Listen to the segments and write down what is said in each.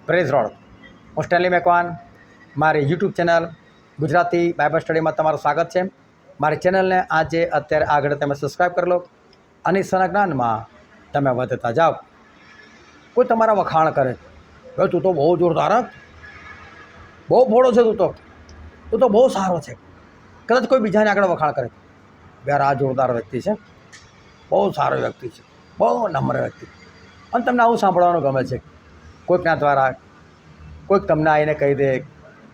Praise road. હું Stanley Macwan. મારી YouTube channel Gujarati Bible સ્ટડીમાં તમારું સ્વાગત છે. મારી ચેનલને આજે અત્યારે આગળ તમે સબસ્ક્રાઈબ કરી લો અને ઈશ્વરના જ્ઞાનમાં તમે વધતા જાઓ. કોઈ તમારા વખાણ કરે, ભાઈ તું તો બહુ જોરદાર, બહુ ભોળો છે, તું તો બહુ સારો છે. કદાચ કોઈ બીજાને આગળ વખાણ કરે, યાર આ જોરદાર વ્યક્તિ છે, બહુ સારો વ્યક્તિ છે, બહુ નમ્ર વ્યક્તિ. અને તમને આવું સાંભળવાનું ગમે છે. કોઈકના દ્વારા કોઈક તમને આવીને કહી દે,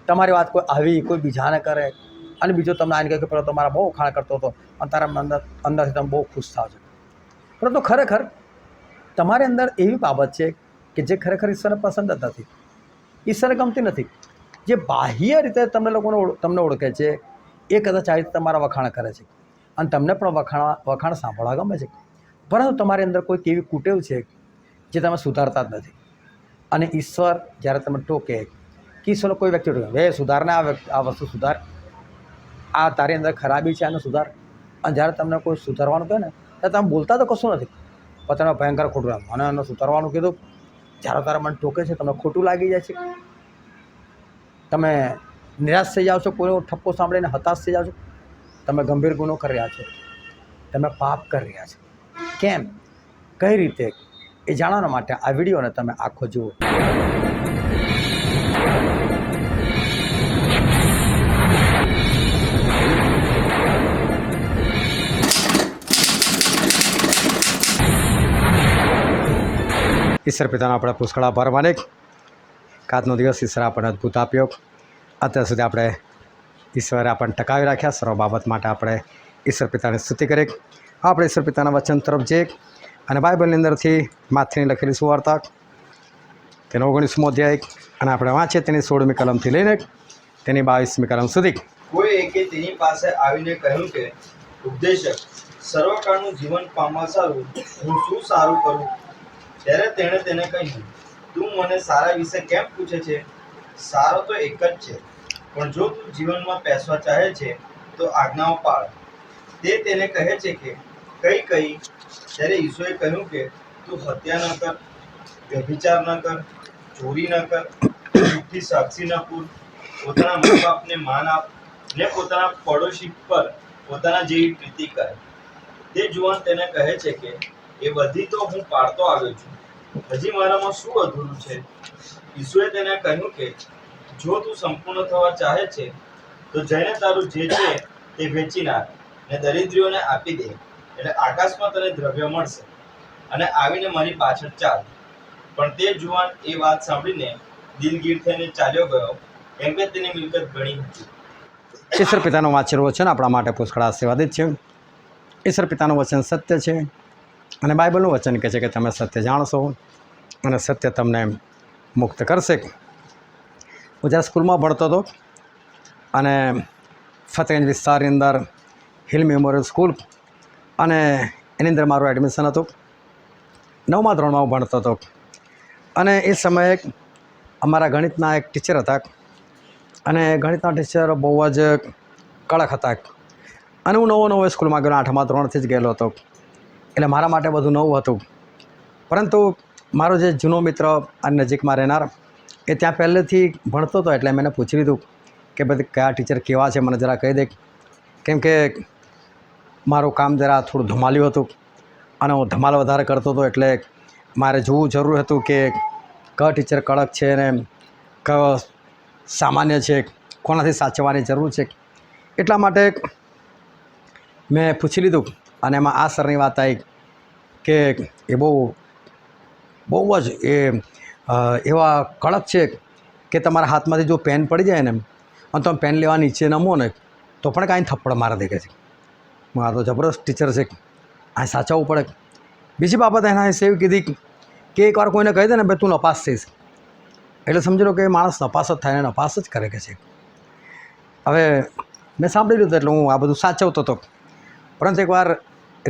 તમારી વાત કોઈ આવી કોઈ બીજાને કરે અને બીજો તમને આવીને કહે કે પેલો તમારા બહુ વખાણ કરતો હતો અને તારા અંદરથી તમે બહુ ખુશ થાવ છો. પરંતુ ખરેખર તમારી અંદર એવી બાબત છે કે જે ખરેખર ઈશ્વરને પસંદ જ નથી, ઈશ્વરને ગમતી નથી. જે બાહ્ય રીતે તમને ઓળખે છે એ કદાચ આવી રીતે તમારા વખાણ કરે છે અને તમને પણ વખાણ સાંભળવા ગમે છે. પરંતુ તમારી અંદર કોઈક એવી કુટેવ છે જે તમે સુધારતા જ નથી. અને ઈશ્વર જ્યારે તમે ટોકે કે ઈશ્વર કોઈ વ્યક્તિ ટોકે, વે સુધારને આ વસ્તુ સુધાર, આ તારી અંદર ખરાબી છે, આને સુધાર. અને જ્યારે તમને કોઈ સુધારવાનું કહે ને ત્યારે તમે બોલતા તો કશું નથી, પણ તમે ભયંકર ખોટું મને એને સુધારવાનું કીધું. જ્યારે તારા મને ટોકે છે તમને ખોટું લાગી જાય છે, તમે નિરાશ થઈ જાઓ છો, કોઈનો ઠપકો સાંભળીને હતાશ થઈ જાઓ છો. તમે ગંભીર ગુનો કરી રહ્યા છો, તમે પાપ કરી રહ્યા છો. કેમ, કઈ રીતે, એ જાણવા માટે આ વિડીયોને તમે આખો જુઓ. ઈશ્વર પિતાનો આપણે પુષ્કળ આભાર માને. આજનો દિવસ ઈશ્વર આપણને અદ્ભુત આપ્યો. અત્યાર સુધી આપણે ઈશ્વરે આપણને ટકાવી રાખ્યા. સર્વ બાબત માટે આપણે ઈશ્વર પિતાની સ્તુતિ કરીએ. આપણે ઈશ્વર પિતાના વચન તરફ જઈએ અને બાઇબલની અંદરથી માથેની લખેલી સુવાર્તા તેનો 19મો અધ્યાય અને આપણે વાંચીએ તેની 16મી કલમથી લઈને તેની 22મી કલમ સુધી. કોઈ એકે તેની પાસે આવીને કહ્યું કે, ઉપદેશક, સર્વકાળનું જીવન પામવા સારું હું શું સારું કરું? ત્યારે તેણે તેને કહ્યું, તું મને સારા વિશે કેમ પૂછે છે? સારો તો એક જ છે, પણ જો તું જીવનમાં પેસવા ચાહે છે તો આજ્ઞાઓ પાળ. તે તેને કહે છે કે, કઈ કઈ? ત્યારે ઈસુએ કહ્યું કે, તું હત્યા ન કર, વ્યભિચાર ન કર, ચોરી ન કર, જૂઠી સાક્ષી ન પૂર, પોતાના મા બાપને માન આપ ને પોતાના પડોશી પર પોતાના જેવી પ્રીતિ કર. તે જુવાન તેને કહે છે કે, એ બધી તો હું પાળતો આવ્યો છું, હજી મારામાં શું અધૂરું છે? ઈસુએ તેને કહ્યું કે, જો તું સંપૂર્ણ થવા ચાહે છે તો જઈને તારું જે છે તે વેચી નાખ ને દરિદ્રીઓને આપી દે, એટલે આકાશમાં તને દ્રવ્ય મળશે, અને આવીને મારી પાછળ ચાલ. પણ તે જુવાન એ વાત સાંભળીને દિલગીર થઈને ચાલ્યો ગયો, કેમ કે તેની મિલકત ઘણી હતી. ઈશ્વર પિતાનું વાંચેલું વચન આપણા માટે પુષ્કળ આશીર્વાદિત છે. ઈશ્વર પિતાનું વચન સત્ય છે અને બાઇબલનું વચન કહે છે કે તમે સત્ય જાણશો અને સત્ય તમને મુક્ત કરશે. હું જ્યારે સ્કૂલમાં ભણતો હતો અને ફતેગંજ વિસ્તારની અંદર હિલ મેમોરિયલ સ્કૂલ અને એની અંદર મારું એડમિશન હતું. 9મા ધોરણમાં હું ભણતો હતો અને એ સમયે અમારા ગણિતના એક ટીચર હતા અને ગણિતના ટીચર બહુ જ કડક હતા. અને હું નવો સ્કૂલમાં ગયેલો, 8મા ધોરણથી જ ગયેલો હતો, એટલે મારા માટે બધું નવું હતું. પરંતુ મારો જે જૂનો મિત્ર અને નજીકમાં રહેનાર એ ત્યાં પહેલેથી ભણતો હતો, એટલે મેં એને પૂછી લીધું કે બધી કયા ટીચર કેવા છે મને જરા કહી દે, કેમ કે મારું કામ જરા થોડું ધમાલ્યું હતું અને હું ધમાલ વધારે કરતો હતો, એટલે મારે જોવું જરૂર હતું કે કયો ટીચર કડક છે અને કયો સામાન્ય છે, કોનાથી સાચવવાની જરૂર છે. એટલા માટે મેં પૂછી લીધું અને એમાં આ સરની વાત આવી કે એ બહુ જ એવા કડક છે કે તમારા હાથમાંથી જો પેન પડી જાય ને અને તમે પેન લેવા નીચે નમો ને તો પણ કાંઈ થપ્પડ મારે દે છે. આ તો જબરદસ્ત ટીચર છે, આ સાચવવું પડે. બીજી બાબત એના વિશે એવી કીધી કે એકવાર કોઈને કહી દે ને ભાઈ તું નપાસ થઈશ, એટલે સમજી લો કે માણસ નપાસ જ થાય ને નપાસ જ કરે કે છે. હવે મેં સાંભળી લીધું એટલે હું આ બધું સાચવતો હતો. પરંતુ એકવાર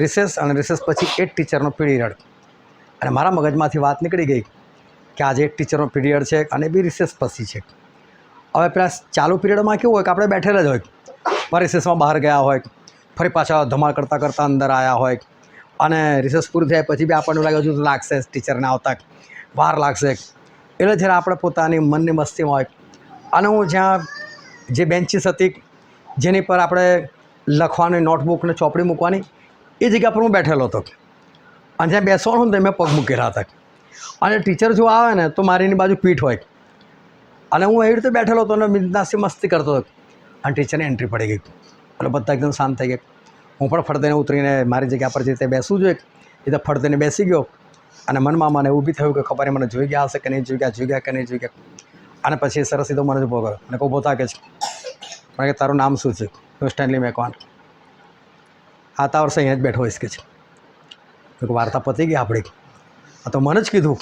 રિસેસ પછી એક ટીચરનો પીરિયડ અને મારા મગજમાંથી વાત નીકળી ગઈ કે આજે એક ટીચરનો પીરિયડ છે અને બી રિસેસ પછી છે. હવે પેલા ચાલુ પીરિયડમાં કેવું હોય કે આપણે બેઠેલા જ હોય, રિસેસમાં બહાર ગયા હોય, ફરી પાછા ધમાલ કરતાં અંદર આવ્યા હોય અને રિસેસ પૂરી થાય પછી બી આપણને લાગે હજુ લાગશે ટીચરને આવતા વાર લાગશે. એટલે જ્યારે આપણે પોતાની મનની મસ્તીમાં હોય અને હું જ્યાં જે બેન્ચીસ હતી જેની પર આપણે લખવાની નોટબુક ને ચોપડી મૂકવાની એ જગ્યા પર હું બેઠેલો હતો અને જ્યાં બેસવાનું ને મેં પગ મૂકેલા હતા અને ટીચર જો આવે ને તો મારીની બાજુ પીઠ હોય અને હું એવી રીતે બેઠેલો હતો અને બિંદાસથી મસ્તી કરતો હતો અને ટીચરની એન્ટ્રી પડી ગઈ એટલે બધા એકદમ શાંત થઈ ગયા. હું પણ ફળદઈને ઉતરીને મારી જગ્યા પર જે રીતે બેસવું જોઈએ એ તો ફળદઈને બેસી ગયો અને મનમાં મને ઊભી થયું કે ખબર મને જોઈ ગયા હશે કે નહીં જોઈ ગયા કે નહીં જોઈ ગયા. અને પછી સરસ સીધો મને જ ઊભો કર્યો અને ઊભો થાય કે છે કે તારું નામ શું છે? સ્ટેનલી મેકવાન. આવતા વર્ષે અહીંયા જ બેઠો હોઈશ કે છે. વાર્તા પતી ગઈ આપણી. તો મને જ કીધું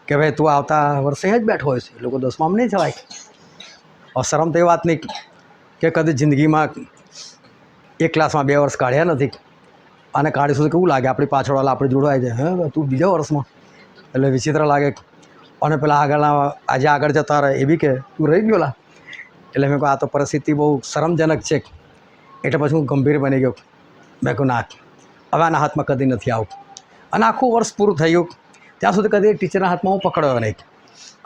કે ભાઈ તું આવતા વર્ષે અહીંયા જ બેઠો હોઈશ. એ લોકો 10માં નહીં જવાય. શરમ તો એ વાત નહીં કે કદી જિંદગીમાં એક ક્લાસમાં 2 વર્ષ કાઢ્યા નથી અને કાઢીશું તો કેવું લાગે આપણી પાછળવાળા આપણી જોડાઈ જાય. હે તું બીજા વર્ષમાં એટલે વિચિત્ર લાગે. અને પેલા આગળના આજે આગળ જતા રહે એ બી કે તું રહી ગયો લા. એટલે મેં કહું આ તો પરિસ્થિતિ બહુ શરમજનક છે. એટલે પછી હું ગંભીર બની ગયો. મેં કહું ના હવે આના હાથમાં કદી નથી આવું. અને આખું વર્ષ પૂરું થયું ત્યાં સુધી કદી ટીચરના હાથમાં હું પકડ્યો નહીં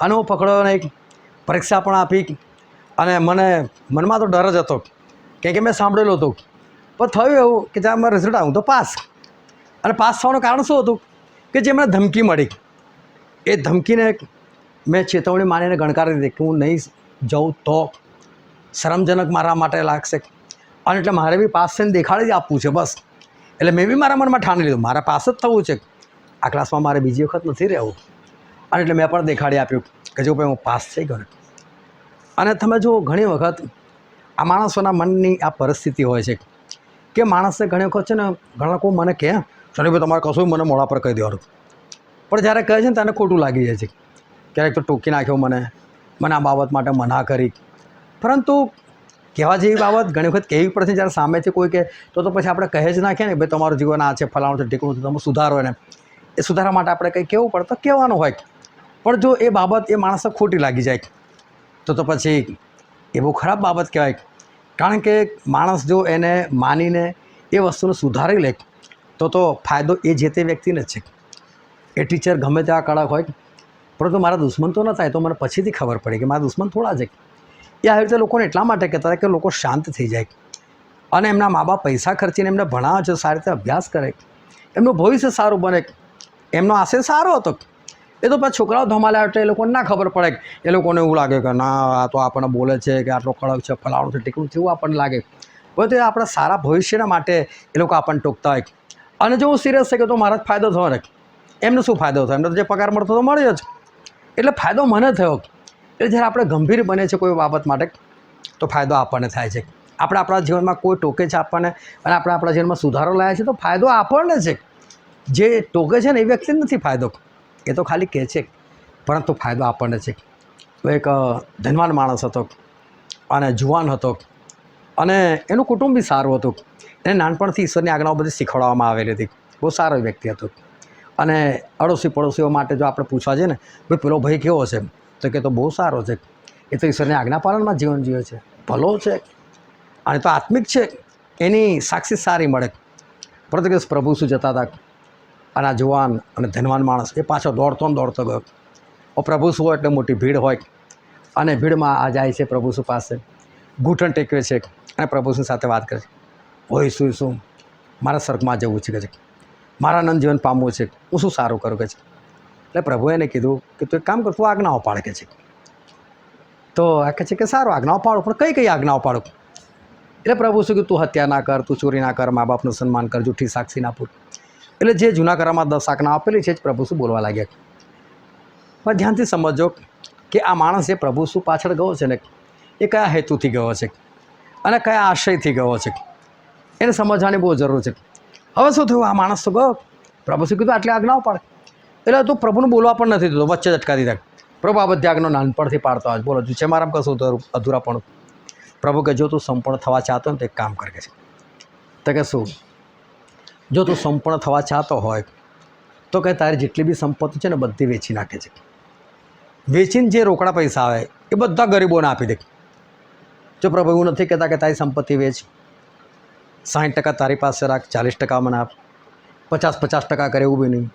અને હું પકડ્યો નહીં. પરીક્ષા પણ આપી અને મને મનમાં તો ડર જ હતો કેમ કે મેં સાંભળેલું હતું. પણ થયું એવું કે જ્યાં મારું રિઝલ્ટ આવ્યું તો પાસ. અને પાસ થવાનું કારણ શું હતું કે જે મને ધમકી મળી એ ધમકીને મેં ચેતવણી માનીને ગણકારી દીધી કે હું નહીં જાઉં તો શરમજનક મારા માટે લાગશે અને એટલે મારે બી પાસ થઈને દેખાડી જ આપવું છે બસ. એટલે મેં બી મારા મનમાં ઠાની લીધું મારે પાસ જ થવું છે. આ ક્લાસમાં મારે બીજી વખત નથી રહેવું. અને એટલે મેં પણ દેખાડી આપ્યું કે જો ભાઈ હું પાસ થઈ ગયો. અને તમે જો ઘણી વખત આ માણસોના મનની આ પરિસ્થિતિ હોય છે કે માણસે ઘણી વખત છે ને ઘણા લોકો મને કહે શનિભાઈ તમારે કશું મને મોઢા પર કહી દેવાનું. પણ જ્યારે કહે છે ને તેને ખોટું લાગી જાય છે. ક્યારેક તો ટોકી નાખ્યો મને આ બાબત માટે મના કરી. પરંતુ કહેવા જેવી બાબત ઘણી વખત કહેવી પડશે જ્યારે સામેથી કોઈ કહે તો પછી આપણે કહે જ નાખીએ ને ભાઈ તમારું જીવન આ છે ફલાણું છે ઢીકણું છે તમે સુધારો એને એ સુધારા માટે આપણે કંઈ કહેવું પડે તો કહેવાનું હોય. પણ જો એ બાબત એ માણસને ખોટી લાગી જાય તો પછી એ બહુ ખરાબ બાબત કહેવાય. કારણ કે માણસ જો એને માનીને એ વસ્તુને સુધારી લે તો ફાયદો એ જે તે વ્યક્તિને જ છે. એ ટીચર ગમે તેવા કડક હોય પરંતુ મારા દુશ્મન તો ન થાય તો મને પછીથી ખબર પડી કે મારા દુશ્મન થોડા છે. એ આવી રીતે લોકોને એટલા માટે કહેતા હતા કે લોકો શાંત થઈ જાય અને એમના મા બાપ પૈસા ખર્ચીને એમને ભણાવે છે સારી રીતે અભ્યાસ કરે એમનું ભવિષ્ય સારું બને એમનો આશય સારો હતો. એ તો પછી છોકરાઓ ધમાલ્યા એટલે એ લોકોને ના ખબર પડે એ લોકોને એવું લાગે કે ના આ તો આપણને બોલે છે કે આટલો કડક છે ફલાણું છે ટીકણું છે એવું આપણને લાગે. પણ તે આપણા સારા ભવિષ્યના માટે એ લોકો આપણને ટોકતા હોય. અને જો હું સિરિયસ થઈ ગયો તો મારા જ ફાયદો થયો ને એમને શું ફાયદો થયો? એમને તો જે પગાર મળતો તો મળ્યો જ. એટલે ફાયદો મને થયો. એટલે જ્યારે આપણે ગંભીર બને છે કોઈ બાબત માટે તો ફાયદો આપણને થાય છે. આપણે આપણા જીવનમાં કોઈ ટોકે છે આપણને અને આપણે આપણા જીવનમાં સુધારો લાવ્યા છે તો ફાયદો આપણને છે. જે ટોકે છે ને એ વ્યક્તિને નથી ફાયદો, એ તો ખાલી કહે છે પરંતુ ફાયદો આપણને છે. તો એક ધનવાન માણસ હતો અને જુવાન હતો અને એનું કુટુંબ બી સારું હતું. એને નાનપણથી ઈશ્વરની આજ્ઞાઓ બધી શીખવાડવામાં આવેલી હતી. બહુ સારો વ્યક્તિ હતો. અને અડોશી પડોશીઓ માટે જો આપણે પૂછવા જઈએ ને ભાઈ પેલો ભાઈ કેવો છે તો કે તો બહુ સારો છે, એ તો ઈશ્વરની આજ્ઞાપાલનમાં જીવન જીવે છે, ભલો છે અને તો આત્મિક છે, એની સાક્ષી સારી મળે. પરંતુ કે પ્રભુ શું જતા હતા અને આ જુવાન અને ધનવાન માણસ એ પાછો દોડતો ને દોડતો ગયો. પ્રભુ શું હોય એટલે મોટી ભીડ હોય અને ભીડમાં આ જાય છે પ્રભુ શું પાસે ઘૂંટણ ટેકવે છે અને પ્રભુ શું સાથે વાત કરે છે. હોય શું મારા સ્વર્ગમાં જવું છે કે છે, મારા આનંદ જીવન પામવું છે, હું શું સારું કરું કે છે. એટલે પ્રભુએ એને કીધું કે તું એક કામ કર, તું આજ્ઞાઓ પાડ કે છે. તો આ કહે છે કે સારું આજ્ઞાઓ પાડો, પણ કઈ કઈ આજ્ઞાઓ પાડો? એટલે પ્રભુ શું કે તું હત્યા ના કર, તું ચોરી ના કર, મા બાપનું સન્માન કર, જૂઠી સાક્ષી ના પૂર. એટલે જે જૂના કરામાં 10 આજ્ઞા આપેલી છે જ પ્રભુ શું બોલવા લાગ્યા. પણ ધ્યાનથી સમજો કે આ માણસ જે પ્રભુ શું પાછળ ગયો છે ને એ કયા હેતુથી ગયો છે અને કયા આશયથી ગયો છે એને સમજવાની બહુ જરૂર છે. હવે શું થયું, આ માણસ તો ગયો, પ્રભુ શું કીધું આટલી આજ્ઞાઓ પાડે. એટલે તું પ્રભુને બોલવા પણ નથી દીધો, વચ્ચે જ અટકાવી દીધા. પ્રભુ આ બધી આજ્ઞાઓ નાનપણથી પાડતો હોય, બોલો છે મારામાં કશું અધૂરાપણું. પ્રભુ કે જો તું સંપૂર્ણ થવા ચાહતો ને તો એક કામ કરે છે. તો કે શું? જો તું સંપૂર્ણ થવા ચાહતો હોય તો કે તારી જેટલી બી સંપત્તિ છે ને બધી વેચી નાખે છે. વેચીને જે રોકડા પૈસા આવે એ બધા ગરીબોને આપી દે. જો પ્રભુ એવું નથી કહેતા કે તારી સંપત્તિ વેચ, 60% તારી પાસે રાખ, 40% મને આપ, 50% કરે એવું બી નહીં.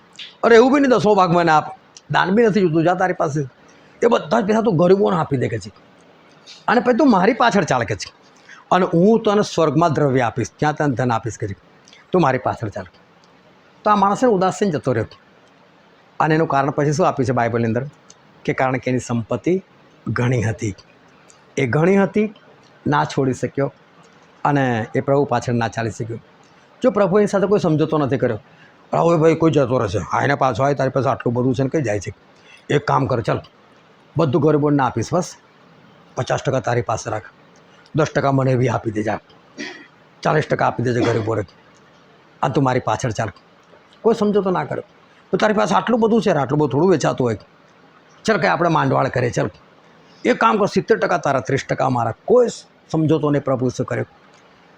અરે એવું બી નહીં 10મો ભાગ મને આપ. દાન બી નથી જોતું, જા તારી પાસે એ બધા જ પૈસા તું ગરીબોને આપી દે કે છે, અને પછી તું મારી પાછળ ચાલ કે છે, અને હું તને સ્વર્ગમાં દ્રવ્ય આપીશ, ત્યાં તને ધન આપીશ કે છે, તું મારી પાછળ ચાલ. તો આ માણસને ઉદાસ થઈને જતો રહ્યો. અને એનું કારણ પછી શું આપ્યું છે બાઇબલની અંદર, કે કારણ કે એની સંપત્તિ ઘણી હતી. એ ઘણી હતી, ના છોડી શક્યો, અને એ પ્રભુ પાછળ ના ચાલી શક્યો. જો પ્રભુ એની સાથે કોઈ સમજોતો નથી કર્યો, હવે ભાઈ કોઈ જતો રહેશે, આને પાછો આવે, તારી પાસે આટલું બધું છે ને કઈ જાય છે, એક કામ કર, ચાલ બધું ગરીબોને ના આપીશ, બસ 50% તારી પાસે રાખ, 10% મને બી આપી દેજા, 40% આપી દેજે ગરીબોને, આ તું મારી પાછળ ચાલ. કોઈ સમજોતો ના કર્યો. તો તારી પાસે આટલું બધું છે, આટલું બધું થોડું વેચાતું હોય, ચાલ કંઈ આપણે માંડવાળ કરીએ, ચાલ એક કામ કર, 70% તારા, 30% મારા. કોઈ સમજોતો નહીં. પ્રભુ શું કર્યો,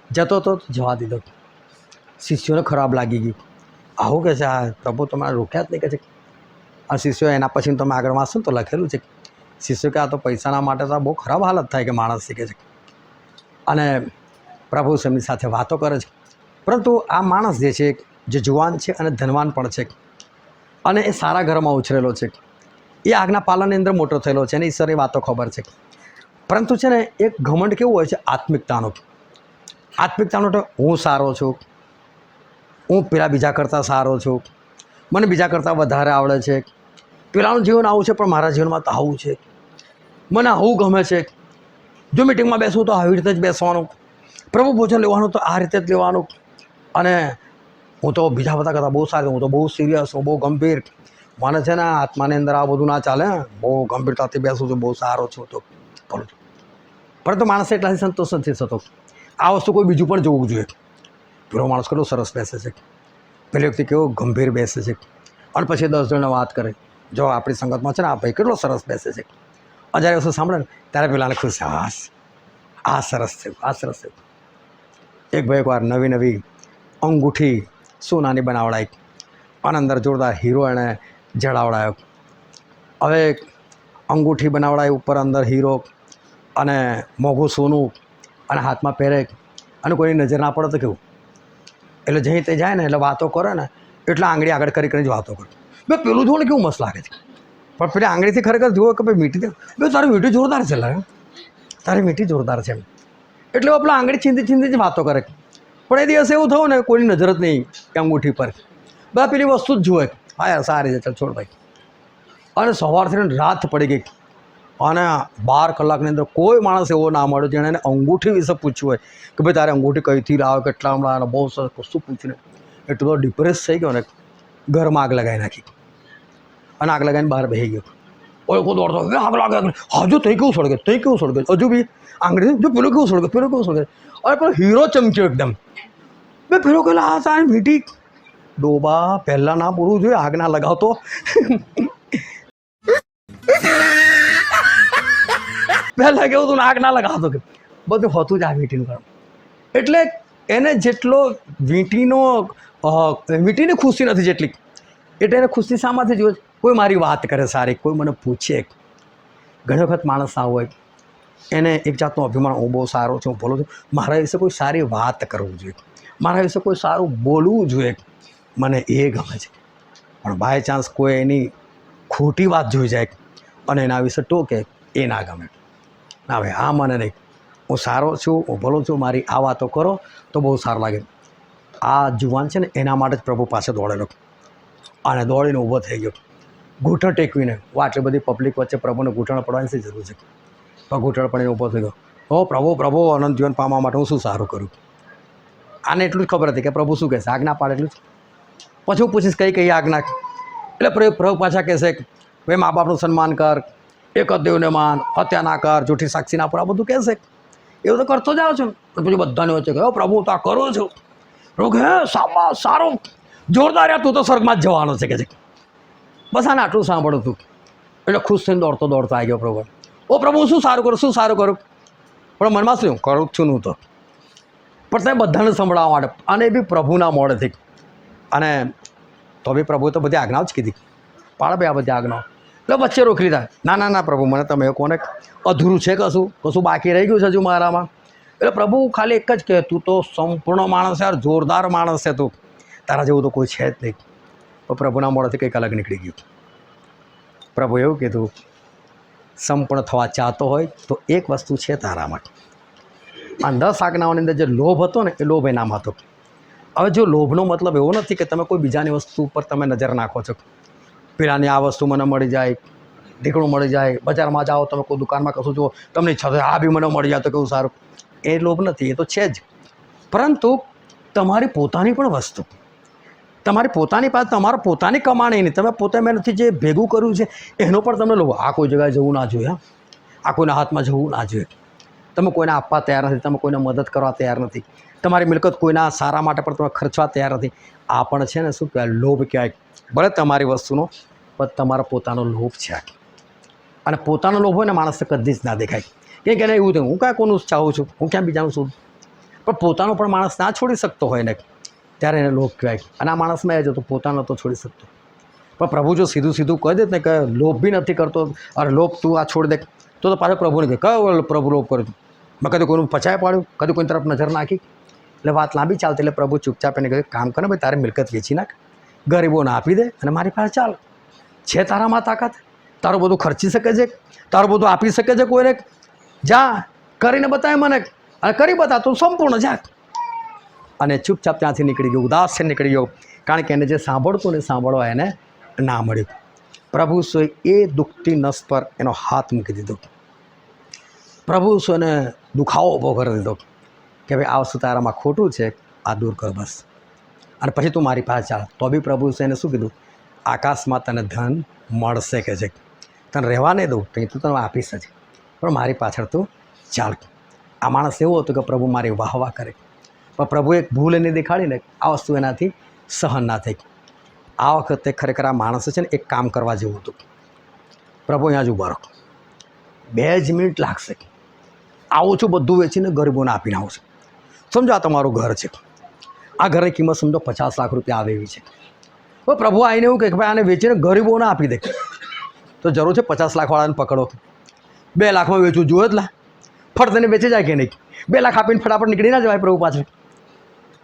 જતો તો જવા દીધો. શિષ્યોને ખરાબ લાગી ગયું, આવું કે છે આ પ્રભુ તમારે રોક્યા જ નહીં કે છે. આ શિષ્યો એના પછી તમે આગળ વાંચશો ને તો લખેલું છે, શિષ્યો કે આ તો પૈસાના માટે તો બહુ ખરાબ હાલત થાય કે માણસ શીખે છે. અને પ્રભુ એમની સાથે વાતો કરે છે. પરંતુ આ માણસ જે છે, જે જુવાન છે અને ધનવાન પણ છે, અને એ સારા ઘરમાં ઉછરેલો છે, એ આજ્ઞા પાલનની અંદર મોટો થયેલો છે, અને ઈશ્વરની વાતો ખબર છે. પરંતુ છે ને એક ઘમંડ કેવું હોય છે, આત્મિકતાનો. તો હું સારો છું, હું પેલા બીજા કરતાં સારો છું, મને બીજા કરતાં વધારે આવડે છે, પેલાનું જીવન આવું છે પણ મારા જીવનમાં તો આવું છે, મને આવું ગમે છે, જો મિટિંગમાં બેસવું તો આવી રીતે જ બેસવાનું, પ્રભુ ભોજન લેવાનું તો આ રીતે જ લેવાનું, અને હું તો બીજા બધા કરતાં બહુ સારું, હું તો બહુ સિરિયસ, હું બહુ ગંભીર, મને છે ને આત્માની અંદર આ બધું ના ચાલે, બહુ ગંભીરતાથી બેસું છું, બહુ સારો છું તો બોલું છું. પરંતુ માણસ એટલાથી સંતોષ નથી થતો. આ વસ્તુ કોઈ બીજું પણ જોવું જોઈએ. પેલો માણસ કેટલો સરસ બેસે છે, પેલી વ્યક્તિ કેવો ગંભીર બેસે છે, અને પછી 10 જણને વાત કરે, જો આપણી સંગતમાં છે ને આ ભાઈ કેટલો સરસ બેસે છે, જ્યારે વસ્તુ સાંભળે ને ત્યારે પેલાને ખુશ, હાસ આ સરસ છે, આ સરસ છે. એક ભાઈ એકવાર નવી અંગૂઠી સોનાની બનાવડાવી, અને અંદર જોરદાર હીરો એણે જડાવડાયો. હવે અંગૂઠી બનાવડાવી, ઉપર અંદર હીરો અને મોંઘું સોનું, અને હાથમાં પહેરે, અને કોઈની નજર ના પડે તો કેવું. એટલે જઈ તે જાય ને એટલે વાતો કરે ને, એટલે આંગળી આગળ કરીને જ વાતો કરે. ભાઈ પેલું જુઓ ને કેવું મસ્ત લાગે છે, પણ પેલી આંગળીથી ખરેખર જુઓ કે ભાઈ મીઠી, ભાઈ તારી મીઠી જોરદાર છે, લાગે તારી મીઠી જોરદાર છે એમ. એટલે પેલા આંગળી છીંદી જ વાતો કરે. પણ એ દિવસે એવું થયું ને, કોઈની નજર જ નહીં કે અંગૂઠી પર, બસ પેલી વસ્તુ જ જુએ, હા યાર સારી છે, ચાલ છોડ ભાઈ. અને સવારથી રાત પડી ગઈ, અને 12 કલાકની અંદર કોઈ માણસ એવો ના મળ્યો જેણે એને અંગૂઠી વિશે પૂછ્યું હોય કે ભાઈ તારે અંગૂઠી કઈથી લાવો, કેટલા હમણાં, બહુ સરસ કશું પૂછીને એટલો બધો ડિપ્રેસ થઈ ગયો ને, ઘરમાં આગ લગાવી નાખી, અને આગ લગાવીને બહાર બેસી ગયો. ઓળખો દોડતો, આગ લાગે, હજુ તઈ કેવું સળગે, તઈ કેવું સળગે, હજુ બી આંગળી, જો પેલું કેવું સળગે, પેલું કેવું સળગે. અરે પેલો હીરો ચમક્યો એકદમ. ભાઈ પેલો કહેલો આ તારી મીઠી ડોબા, પહેલાં ના બોલવું જોઈએ, આગ ના લગાવતો. પહેલાં કેવું તું આગ ના લગાવતો, કે બધું હોતું જ આ વીંટીનું કામ. એટલે એને જેટલો વીંટીની ખુશી નથી જેટલી, એટલે એને ખુશી શામાંથી જોઈએ, કોઈ મારી વાત કરે સારી, કોઈ મને પૂછે. ઘણી વખત માણસ આવો હોય, એને એક જાતનો અભિમાન, હું બહુ સારો છું, હું બોલું છું, મારા વિશે કોઈ સારી વાત કરવું જોઈએ, મારા વિશે કોઈ સારું બોલવું જોઈએ, મને એ ગમે છે. પણ બાય ચાન્સ કોઈ એની ખોટી વાત જોઈ જાય અને એના વિશે ટોકે, એ ના ગમે. ના ભાઈ આ મને નહીં, હું સારો છું, હું ભલું છું, મારી આ વાતો કરો તો બહુ સારું લાગે. આ જુવાન છે ને એના માટે જ પ્રભુ પાસે દોડેલો, અને દોડીને ઊભો થઈ ગયો, ઘૂંટણ ટેકવીને. આટલી બધી પબ્લિક વચ્ચે પ્રભુને ઘૂંટણ પડવાની શી જરૂર છે, તો ઘૂંટણ પડીને ઊભો થઈ ગયો. ઓ પ્રભુ, અનંત જીવન પામવા માટે હું શું સારું કરું. આને એટલું જ ખબર હતી કે પ્રભુ શું કહેશે, આજ્ઞા પાડે એટલું જ. પછી હું પૂછીશ કઈ આજ્ઞા, એટલે પ્રભુ પાછા કહેશે કે ભાઈ મા બાપનું સન્માન કર, એક જ દેવને માન, હત્યા ના કર, જૂઠી સાક્ષી ના પૂરા, બધું કહેશે. એવું તો કરતો જ આવો છો. પછી બધાને વચ્ચે કહ્યું, પ્રભુ તો આ કરું છું. પ્રભુ કહે સાબા સારું, જોરદાર, યાર તું તો સ્વર્ગમાં જ જવાનો છે કે છે. બસ આને આટલું સાંભળું તું, એટલે ખુશ થઈને દોડતો આવી ગયો પ્રભુ. ઓ પ્રભુ શું સારું કરું, શું સારું કરું. પણ મનમાં શું કરું છું હું તો, પણ તમે બધાને સંભળાવવા માટે, અને એ બી પ્રભુના મોડેથી. અને તો બી પ્રભુએ તો બધી આજ્ઞાઓ જ કીધી, પાડે ભાઈ આ બધી આજ્ઞાઓ. એટલે વચ્ચે રોકી લીધા, ના પ્રભુ, મને તમે કોને અધૂરું છે, કશું બાકી રહી ગયું છે હજુ મારામાં. એટલે પ્રભુ ખાલી એક જ કહે, તું તો સંપૂર્ણ માણસ યાર, જોરદાર માણસ છે તું, તારા જેવું તો કોઈ છે જ નહીં. તો પ્રભુના મોડેથી કંઈક અલગ નીકળી ગયું. પ્રભુ એવું કીધું, સંપૂર્ણ થવા ચાહતો હોય તો એક વસ્તુ છે તારામાં. આ 10 આજ્ઞાઓની અંદર જે લોભ હતો ને એ લોભ એનામાં હતો. હવે જો લોભનો મતલબ એવો નથી કે તમે કોઈ બીજાની વસ્તુ ઉપર તમે નજર નાખો છો. પેલાની આ વસ્તુ મને મળી જાય, ઢીકણું મળી જાય, બજારમાં જાઓ તમે કોઈ દુકાનમાં કશું જુઓ તમને ઈચ્છા થાય આ બી મને મળી જાય તો કેવું સારું. એ લોભ નથી, એ તો છે જ. પરંતુ તમારી પોતાની પણ વસ્તુ, તમારી પોતાની પાસે તમારા પોતાની કમાણી નહીં, તમે પોતે મહેનતથી જે ભેગું કર્યું છે એનો પણ તમને લોભ. આ કોઈ જગ્યાએ જવું ના જોઈએ, આ કોઈના હાથમાં જવું ના જોઈએ. તમે કોઈને આપવા તૈયાર નથી, તમે કોઈને મદદ કરવા તૈયાર નથી, તમારી મિલકત કોઈના સારા માટે પણ તમે ખર્ચવા તૈયાર નથી. આ પણ છે ને શું કહેવાય? લોભ કહેવાય. ભલે તમારી વસ્તુનો પણ તમારો પોતાનો લોભ છે. અને પોતાનો લોભ હોય ને માણસને કદી જ ના દેખાય. કેમ કે એને એવું થયું હું કાંઈ કોનું ચાહું છું, હું ક્યાં બીજાનું છું. પણ પોતાનો પણ માણસ ના છોડી શકતો હોય ને ત્યારે એને લોભ કહેવાય. અને આ માણસમાં એ જ હતું, પોતાનો તો છોડી શકતો. પણ પ્રભુ જો સીધું સીધું કહી દે ને કે લોભ બી નથી કરતો અને લોભ તું આ છોડી દે, તો પાછો પ્રભુને કહે કયો પ્રભુ લોભ કર્યો તું? મેં કદી કોઈનું પચાય પાડ્યું, કદી કોઈ તરફ નજર નાખી? એટલે વાત લાંબી ચાલતી. એટલે પ્રભુ ચૂપચાપ એને કહે કામ કરે ભાઈ, તારે મિલકત વેચી નાખ, ગરીબોને આપી દે અને મારી પાસે ચાલ. છે તારામાં તાકાત? તારું બધું ખર્ચી શકે છે, તારું બધું આપી શકે છે કોઈને? જા કરીને બતાવે મને, અને કરી બતા તું સંપૂર્ણ જા. અને ચૂપચાપ ત્યાંથી નીકળી ગયો, ઉદાસ છે નીકળી ગયો. કારણ કે એને જે સાંભળતું ને સાંભળવા એને ના મળ્યું. પ્રભુ સોએ એ દુખતી નસ પર એનો હાથ મૂકી દીધો. પ્રભુ સોને દુખાવો ઊભો કરી દીધો કે ભાઈ આ વસ્તુ તારામાં ખોટું છે, આ દૂર કર બસ, અને પછી તું મારી પાસે ચાલ. તો બી પ્રભુ સોએ એને શું કીધું? આકાશમાં તને ધન મળશે કે છે, તને રહેવા નહીં દઉં તો તું તને આપીશ જ, પણ મારી પાછળ તું ચાલ. આ માણસ એવો હતો કે પ્રભુ મારી વાહવા કરે, પણ પ્રભુએ એક ભૂલ એને દેખાડીને આ વસ્તુ એનાથી સહન ના થઈ. આ વખતે ખરેખર આ માણસ છે ને એક કામ કરવા જેવું હતું. પ્રભુ અહીંયા જ ઊભા રહો, 2 જ મિનિટ લાગશે, આવું છું બધું વેચીને ગરીબોને આપીને આવું છું. સમજો આ તમારું ઘર છે, આ ઘરની કિંમત સમજો 50 લાખ રૂપિયા આવે એવી છે. તો પ્રભુ આવીને એવું કહે કે ભાઈ આને વેચીને ગરીબોને આપી દે. તો જરૂર છે 50 લાખવાળાને પકડો, 2 લાખમાં વેચવું જોઈએ જ લા, ફટ તેને વેચી જાય કે નહીં? 2 લાખ આપીને ફટાફટ નીકળી ના જવાય પ્રભુ પાછળ.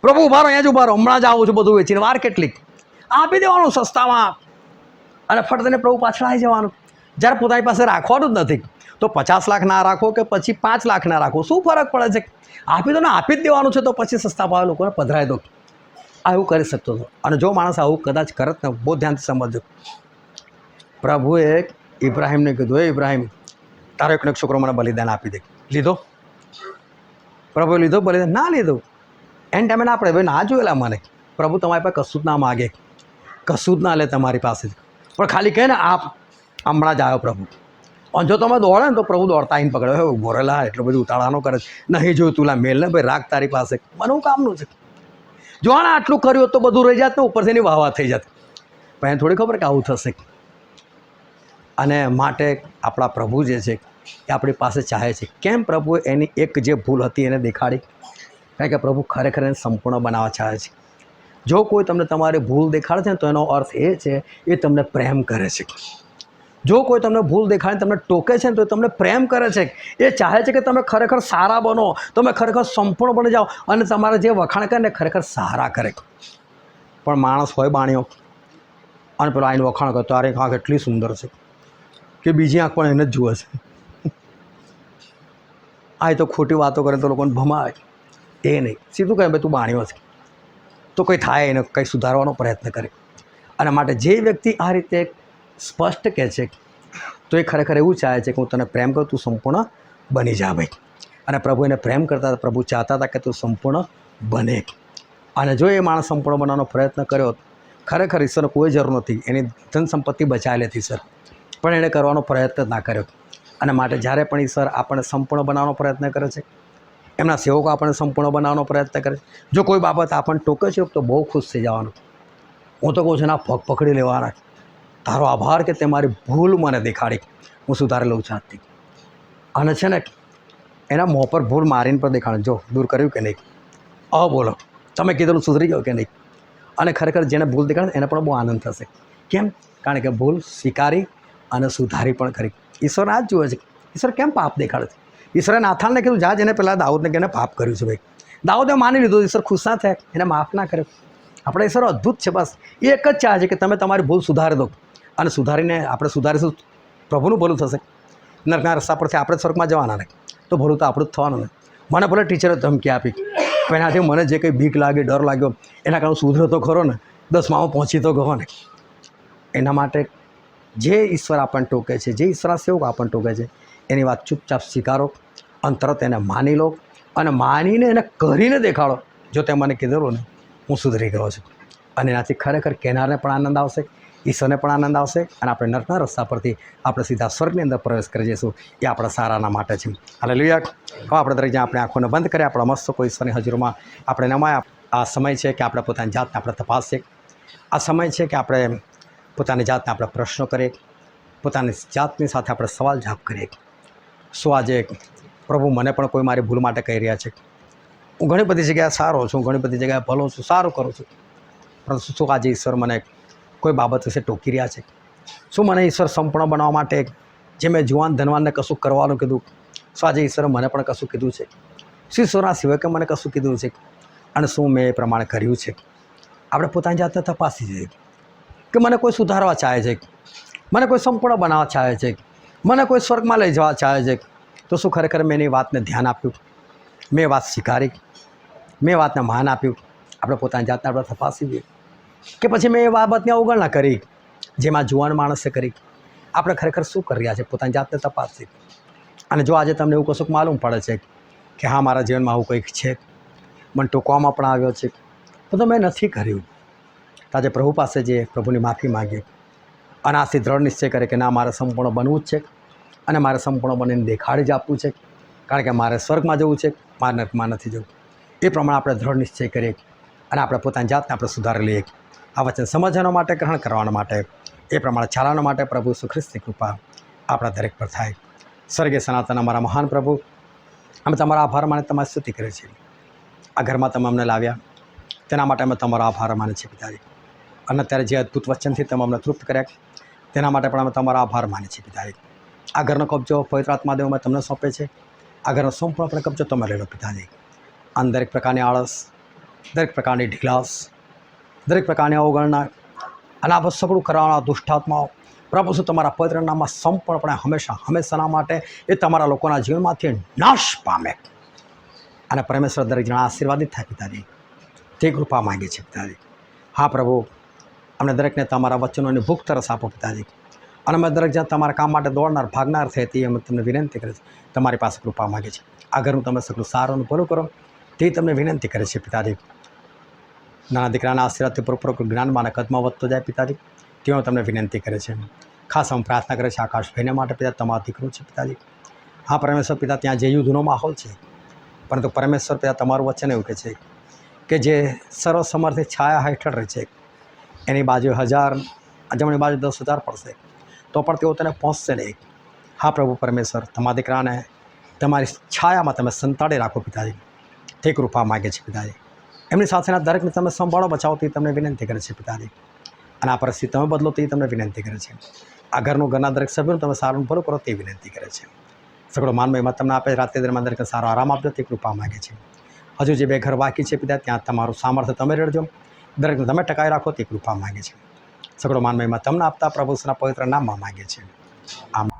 પ્રભુ ઉભા રહો, અહીંયા જ ઉભા રહો, હમણાં જ આવું છું બધું વેચીને, વાર કેટલીક, આપી દેવાનું સસ્તામાં, અને ફટ તેને પ્રભુ પાછળ આવી જવાનું. જ્યારે પોતાની પાસે રાખવાનું જ નથી તો 50 લાખ ના રાખો કે પછી 5 લાખ ના રાખો, શું ફરક પડે છે? આપી દો ને, આપી જ દેવાનું છે. તો પછી સસ્તા ભાવે લોકોને પધરાવી દો. આ એવું કરી શકતો હતો. અને જો માણસ આવું કદાચ કરત ને, બહુ ધ્યાનથી સમજજો. પ્રભુએ ઇબ્રાહિમને કીધું, એ ઇબ્રાહિમ તારો એકનો એક છોકરો મને બલિદાન આપી દે. લીધો? પ્રભુએ લીધો બલિદાન? ના લીધો. એન ટાઈમે ના પડે, ભાઈ ના જોયેલા મને. પ્રભુ તમારી પાસે કશું જ ના માગે, કશું જ ના લે તમારી પાસે, પણ ખાલી કહે ને આપ, હમણાં જ આવ્યો પ્રભુ. અને જો તમે દોડે ને તો પ્રભુ દોડતા આવીને પકડે, હવે ઉભો રહેલા એટલું બધું ઉતાળાનો કરે છે, નહીં જોયું તું લા મેલ ને ભાઈ રાખ તારી પાસે, મને હું કામનું છે? જો આને આટલું કર્યું તો બધું રહી જાત ને ઉપરથી એની વાહવા થઈ જાત. પણ એને થોડી ખબર કે આવું થશે. અને માટે આપણા પ્રભુ જે છે એ આપણી પાસે ચાહે છે. કેમ? પ્રભુએ એની એક જે ભૂલ હતી એને દેખાડી. કારણ કે પ્રભુ ખરેખર એને સંપૂર્ણ બનાવવા ચાહે છે. જો કોઈ તમને તમારી ભૂલ દેખાડે છે ને તો એનો અર્થ એ છે એ તમને પ્રેમ કરે છે. જો કોઈ તમને ભૂલ દેખાડીને તમને ટોકે છે ને તો એ તમને પ્રેમ કરે છે. એ ચાહે છે કે તમે ખરેખર સારા બનો, તમે ખરેખર સંપૂર્ણ બની જાઓ અને તમારા જે વખાણ કરે ને ખરેખર સારા કરે. પણ માણસ હોય બાણીઓ, અને પેલો આઈને વખાણ કરે, તારી આંખ એટલી સુંદર છે કે બીજી આંખ પણ એને જ જુએ છે. આ તો ખોટી વાતો કરે તો લોકોને ભમાવે. એ નહીં, સીધું કહે ભાઈ તું બાણીઓ છે, તો કંઈ થાય એને કંઈ સુધારવાનો પ્રયત્ન કરે. અને માટે જે વ્યક્તિ આ રીતે સ્પષ્ટ કહે છે તો એ ખરેખર એવું ચાહે છે કે હું તને પ્રેમ કરું, તું સંપૂર્ણ બની જા ભાઈ. અને પ્રભુ એને પ્રેમ કરતા હતા, પ્રભુ ચાહતા હતા કે તું સંપૂર્ણ બને. અને જો એ માણસ સંપૂર્ણ બનવાનો પ્રયત્ન કર્યો, ખરેખર ઈશ્વરને કોઈ જરૂર નથી, એની ધન સંપત્તિ બચાવી લેતી સર, પણ એણે કરવાનો પ્રયત્ન જ ના કર્યો. અને માટે જ્યારે પણ ઈશ્વર આપણને સંપૂર્ણ બનાવવાનો પ્રયત્ન કરે છે, એમના સેવકો આપણને સંપૂર્ણ બનાવવાનો પ્રયત્ન કરે, જો કોઈ બાબત આપણને ટોકે છે તો બહુ ખુશ થઈ જવાનું. હું તો કહું છું એના પગ પકડી લેવાના, તારો આભાર કે તે મારી ભૂલ મને દેખાડી, હું સુધારી લઉં છું આજથી. અને છે ને એના મોં પર ભૂલ મારીને પણ દેખાડે, જો દૂર કર્યું કે નહીં, બોલો તમે કીધેલું સુધરી ગયો કે નહીં. અને ખરેખર જેને ભૂલ દેખાડે એને પણ બહુ આનંદ થશે. કેમ? કારણ કે ભૂલ સ્વીકારી અને સુધારી પણ ખરી. ઈશ્વર આ જ જુએ છે. ઈશ્વર કેમ પાપ દેખાડે છે? ઈશ્વરે નાથાનને કીધું જા, જેને પહેલાં દાઉદને કહીને પાપ કર્યું છે ભાઈ. દાઉદે માની લીધું, ઈશ્વર ખુશ ના થયા, એને માફ ના કર્યો. આપણે ઈશ્વર અદ્ભુત છે. બસ એ એક જ ચાહે છે કે તમે તમારી ભૂલ સુધારી દો, અને સુધારીને આપણે સુધારીશું પ્રભુનું ભલું થશે. નરકના રસ્તા પરથી આપણે સ્વર્ગમાં જવાના નહીં, તો ભલું તો આપણું જ થવાનું નહીં. મને ભલે ટીચરે ધમકી આપી, પણ એનાથી મને જે કંઈ બીક લાગી, ડર લાગ્યો, એના કારણે સુધરો તો ખરો ને, 10માં પહોંચી તો ગયો ને. એના માટે જે ઈશ્વર આપણને ટોકે છે, જે ઈશ્વરના સેવક આપણને ટોકે છે, એની વાત ચૂપચાપ સ્વીકારો અને તરત એને માની લો અને માનીને એને કરીને દેખાડો. જો તે મને કીધેલું ને હું સુધરી ગયો છું, અને એનાથી ખરેખર કહેનારને પણ આનંદ આવશે, ઈશ્વરને પણ આનંદ આવશે, અને આપણે નરકના રસ્તા પરથી આપણે સીધા સ્વર્ગની અંદર પ્રવેશ કરી જઈશું. એ આપણા સારાના માટે છે. હાલેલુયા. હવે આપણે દરેક જ્યાં આપણે આંખોને બંધ કરીએ, આપણા મસ્તકો ઈશ્વરની હજુરમાં આપણે નમાય. આ સમય છે કે આપણે પોતાની જાતને આપણે તપાસીએ. આ સમય છે કે આપણે પોતાની જાતને આપણે પ્રશ્નો કરીએ, પોતાની જાતની સાથે આપણે સવાલ જવાબ કરીએ. શું આજે પ્રભુ મને પણ કોઈ મારી ભૂલ માટે કહી રહ્યા છે? હું ઘણી બધી જગ્યાએ સારો છું, ઘણી બધી જગ્યાએ ભલો છું, સારું કરું છું, પરંતુ શું આજે ઈશ્વર મને કોઈ બાબત વિશે ટોકી રહ્યા છે? શું મને ઈશ્વર સંપૂર્ણ બનાવવા માટે, જે મેં જુવાન ધનવાનને કશું કરવાનું કીધું, શું આજે ઈશ્વરે મને પણ કશું કીધું છે? શું ઈશ્વરના સેવકે મને કશું કીધું છે? અને શું મેં એ પ્રમાણે કર્યું છે? આપણે પોતાની જાતને તપાસી જોઈએ કે મને કોઈ સુધારવા ચાહે છે, મને કોઈ સંપૂર્ણ બનાવવા ચાહે છે, મને કોઈ સ્વર્ગમાં લઈ જવા ચાહે છે, તો શું ખરેખર મેં એની વાતને ધ્યાન આપ્યું? મેં વાત સ્વીકારી? મેં વાતને માન આપ્યું? આપણે પોતાની જાતને આપણે તપાસી જોઈએ કે પછી મેં એ બાબતની અવગણના કરી જેમાં જુવાન માણસે કરી? આપણે ખરેખર શું કરી રહ્યા છે? પોતાની જાતને તપાસી. અને જો આજે તમને એવું કશુંક માલુમ પડે છે કે હા, મારા જીવનમાં આવું કંઈક છે, મને ટોકવામાં પણ આવ્યો છે, તો મેં નથી કર્યું, તો આજે પ્રભુ પાસે જઈએ, પ્રભુની માફી માગીએ અને આથી દ્રઢ નિશ્ચય કરે કે ના, મારે સંપૂર્ણ બનવું જ છે અને મારે સંપૂર્ણ બનીને દેખાડી જ આપવું છે, કારણ કે મારે સ્વર્ગમાં જવું છે, મારે નરકમાં નથી જવું. એ પ્રમાણે આપણે દ્રઢ નિશ્ચય કરીએ અને આપણે પોતાની જાતને આપણે સુધારી લઈએ. આ વચન સમજવા માટે, ગ્રહણ કરવાના માટે, એ પ્રમાણે ચાલવા માટે પ્રભુ ઈસુ ખ્રિસ્તની કૃપા આપણા દરેક પર થાય. સ્વર્ગીય સનાતન અમારા મહાન પ્રભુ, અમે તમારા આભાર માને તમારી સ્તુતિ કરીએ છીએ. આ ઘરમાં તમે અમને લાવ્યા તેના માટે અમે તમારો આભાર માને છીએ પિતાજી. અને અત્યારે જે અદ્ભુત વચનથી તમે અમને તૃપ્ત કર્યા તેના માટે પણ અમે તમારો આભાર માનીએ છીએ પિતાજી. આ ઘરનો કબજો પવિત્ર આત્માદેવ અમે તમને સોંપે છે. આ ઘરનો સંપૂર્ણપણે કબજો તમે લઈ લો પિતાજી. અને દરેક પ્રકારની આળસ, દરેક પ્રકારની ઢીલાસ, દરેક પ્રકારની અવગણના અને આ બધું સગળું કરવાના દુષ્ટાત્માઓ પ્રભુ શું તમારા પવિત્ર નામમાં સંપૂર્ણપણે હંમેશાના માટે એ તમારા લોકોના જીવનમાંથી નાશ પામે અને પરમેશ્વર દરેક જણા આશીર્વાદિત થાય પિતાજી. તે કૃપા માગીએ છીએ પિતાજી. હા પ્રભુ, અમને દરેકને તમારા વચનોની ભૂખ તરસ આપો પિતાજી. અને અમે દરેક જણ તમારા કામ માટે દોડનાર ભાગનાર થાય તે અમે તમને વિનંતી કરે છે. તમારી પાસે કૃપા માગીએ છીએ. આ ઘરનું તમે સગળું સારું અને ભલું કરો તે તમને વિનંતી કરે છે પિતાજી. નાના દીકરાના આશીર્વાદથી પૂર્વક જ્ઞાનમાં અને કદમાં વધતો જાય પિતાજી, તેઓ તમને વિનંતી કરે છે. ખાસ અમે પ્રાર્થના કરે છે આકાશભાઈને માટે પિતા, તમારો દીકરો છે પિતાજી. હા પરમેશ્વર પિતા, ત્યાં જે યુદ્ધનો માહોલ છે, પરંતુ પરમેશ્વર પિતા તમારું વચન એવું કહે છે કે જે સર્વસમર્થની છાયા હેઠળ રહે છે એની બાજુ 1000, જમણી બાજુ 10,000 પડશે તો પણ તેઓ તેને પહોંચશે નહીં. હા પ્રભુ પરમેશ્વર, તમારા દીકરાને તમારી છાયામાં તમે સંતાડી રાખો પિતાજી. તે કૃપા માગે છે પિતાજી. એમની સાથેના દરેકને તમે સંભાળો, બચાવો તે તમને વિનંતી કરે છે પિતાજી. અને આ પરિસ્થિતિ તમે બદલો તે તમને વિનંતી કરે છે. આ ઘરના દરેક સભ્યોનું તમે સારું ભલું કરો તે વિનંતી કરે છે. સગળો માનમયમાં તમને આપે, રાત્રિ દરમિયાન દરેકને સારો આરામ આપજો તે કૃપા માગે છે. હજુ જે 2 ઘર બાકી છે પિતા, ત્યાં તમારું સામર્થ્ય તમે રેડજો, દરેકને તમે ટકાવી રાખો તે કૃપા માગે છે. સગળો માનમયમાં તમને આપતા પ્રભુના પવિત્ર નામમાં માગે છે. આમ.